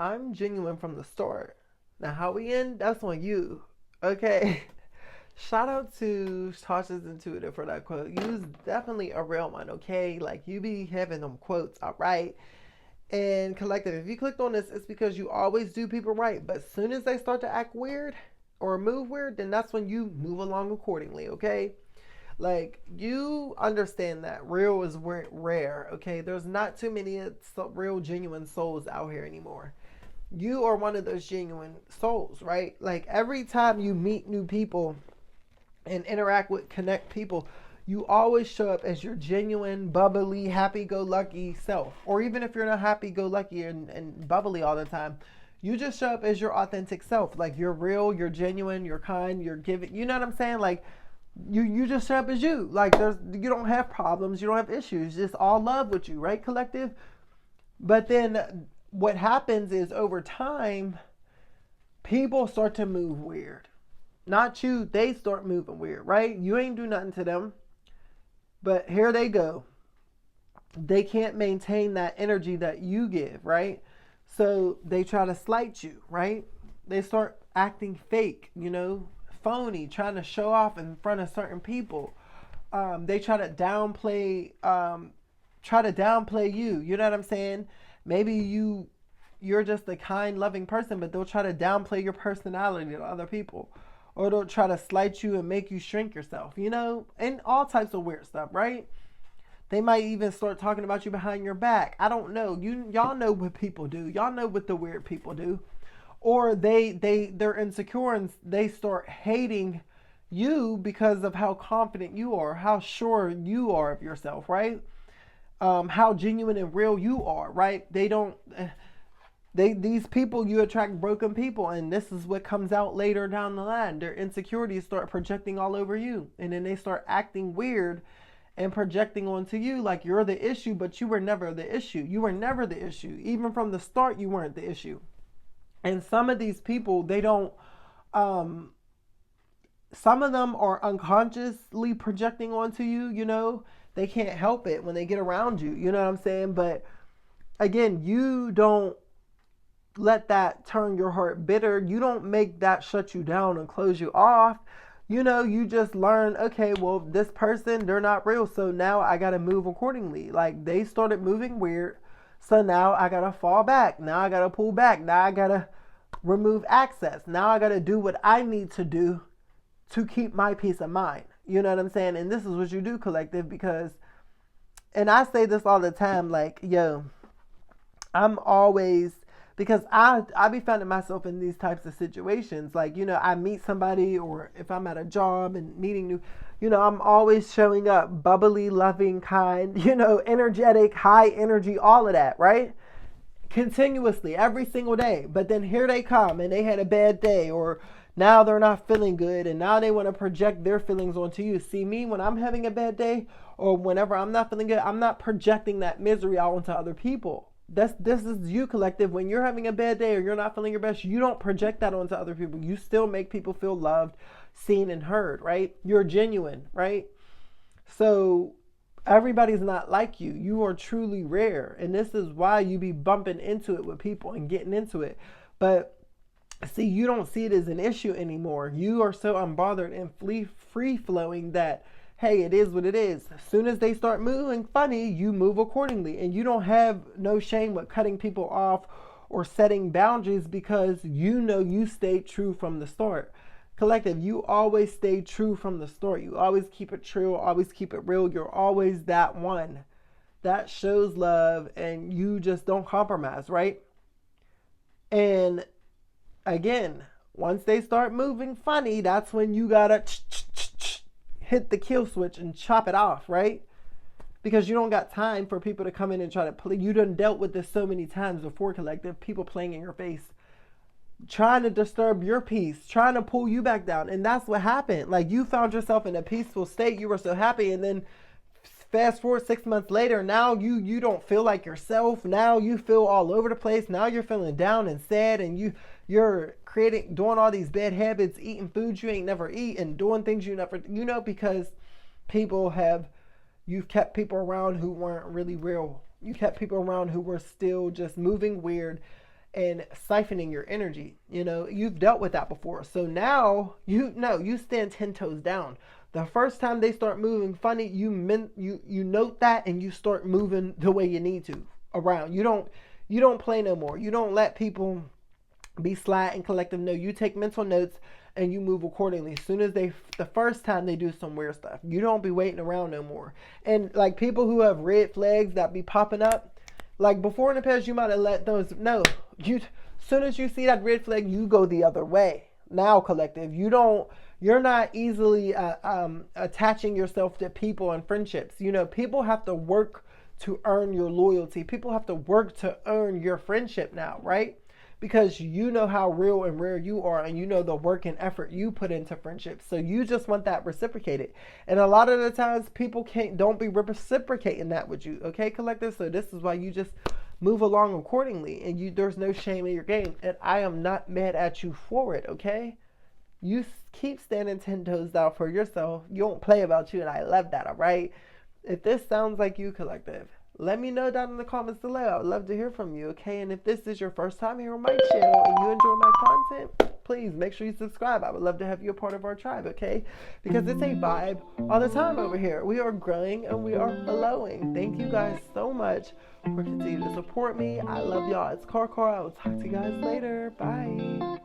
I'm genuine from the start. Now, how we end, that's on you. Okay. Shout out to Tasha's Intuitive for that quote. You's definitely a real one, okay? Like, you be having them quotes, all right? And collective, if you clicked on this, it's because you always do people right. But as soon as they start to act weird or move weird, then that's when you move along accordingly, okay? Like, you understand that real is rare, okay? There's not too many real, genuine souls out here anymore. You are one of those genuine souls, right? Like, every time you meet new people and interact with, connect people, you always show up as your genuine, bubbly, happy-go-lucky self. Or even if you're not happy-go-lucky and bubbly all the time, you just show up as your authentic self. Like, you're real, you're genuine, you're kind, you're giving. You know what I'm saying? Like, you just show up as you. Like, you don't have problems, you don't have issues. Just all love with you, right, collective? But then what happens is over time, people start to move weird. Not you, they start moving weird, right? You ain't do nothing to them. But here they go. They can't maintain that energy that you give, right? So they try to slight you, right? They start acting fake, phony, trying to show off in front of certain people. They try to downplay you. You know what I'm saying? Maybe you're just a kind, loving person, but they'll try to downplay your personality to other people. Or they'll try to slight you and make you shrink yourself, and all types of weird stuff, right? They might even start talking about you behind your back. I don't know. Y'all know what people do. Y'all know what the weird people do. Or they're insecure and they start hating you because of how confident you are, how sure you are of yourself, right? How genuine and real you are, right? These people, you attract broken people, and this is what comes out later down the line. Their insecurities start projecting all over you, and then they start acting weird and projecting onto you like you're the issue, but you were never the issue. You were never the issue. Even from the start, you weren't the issue. And some of these people, they don't, some of them are unconsciously projecting onto you. They can't help it when they get around you. You know what I'm saying? But again, you don't let that turn your heart bitter. You don't make that shut you down and close you off. You just learn, okay, well, this person, they're not real. So now I got to move accordingly. Like, they started moving weird. So now I got to fall back. Now I got to pull back. Now I got to remove access. Now I got to do what I need to do to keep my peace of mind. You know what I'm saying? And this is what you do, collective, because, and I say this all the time, like, yo, I'm always, because I be finding myself in these types of situations. Like, I meet somebody, or if I'm at a job and meeting new, I'm always showing up bubbly, loving, kind, energetic, high energy, all of that, right? Continuously, every single day. But then here they come and they had a bad day, or now they're not feeling good, and now they want to project their feelings onto you. See, me, when I'm having a bad day, or whenever I'm not feeling good, I'm not projecting that misery out onto other people. This is you, collective. When you're having a bad day or you're not feeling your best, you don't project that onto other people. You still make people feel loved, seen, and heard, right? You're genuine, right? So everybody's not like you. You are truly rare. And this is why you be bumping into it with people and getting into it. But see, you don't see it as an issue anymore. You are so unbothered and free flowing that, hey, it is what it is. As soon as they start moving funny, you move accordingly. And you don't have no shame with cutting people off or setting boundaries, because you stayed true from the start. Collective, you always stay true from the start. You always keep it true, always keep it real. You're always that one that shows love, and you just don't compromise, right? And again, once they start moving funny, that's when you gotta hit the kill switch and chop it off, right? Because you don't got time for people to come in and try to play. You done dealt with this so many times before, collective. People playing in your face, trying to disturb your peace, trying to pull you back down. And that's what happened. Like, you found yourself in a peaceful state. You were so happy. And then fast forward 6 months later, now you don't feel like yourself. Now you feel all over the place. Now you're feeling down and sad, and you're doing all these bad habits, eating foods you ain't never eat, and doing things you never, because you've kept people around who weren't really real. You kept people around who were still just moving weird and siphoning your energy. You know, you've dealt with that before. So now you know you stand 10 toes down. The first time they start moving funny, you note that and you start moving the way you need to around. You don't play no more. You don't let people be sly and collective. No, you take mental notes and you move accordingly. As soon as the first time they do some weird stuff, you don't be waiting around no more. And like people who have red flags that be popping up, like before in the past, you might have let those, no, as soon as you see that red flag, you go the other way. Now, collective, you're not easily attaching yourself to people and friendships. You know, people have to work to earn your loyalty. People have to work to earn your friendship now, right? Because you know how real and rare you are, and you know the work and effort you put into friendships. So you just want that reciprocated. And a lot of the times people don't be reciprocating that with you, okay, collective? So this is why you just move along accordingly, and there's no shame in your game. And I am not mad at you for it, okay? You keep standing 10 toes down for yourself. You don't play about you, and I love that, all right? If this sounds like you, collective, let me know down in the comments below. I would love to hear from you, okay? And if this is your first time here on my channel and you enjoy my content, please make sure you subscribe. I would love to have you a part of our tribe, okay? Because it's a vibe all the time over here. We are growing and we are flowing. Thank you guys so much for continuing to support me. I love y'all. It's Karkar. I will talk to you guys later. Bye.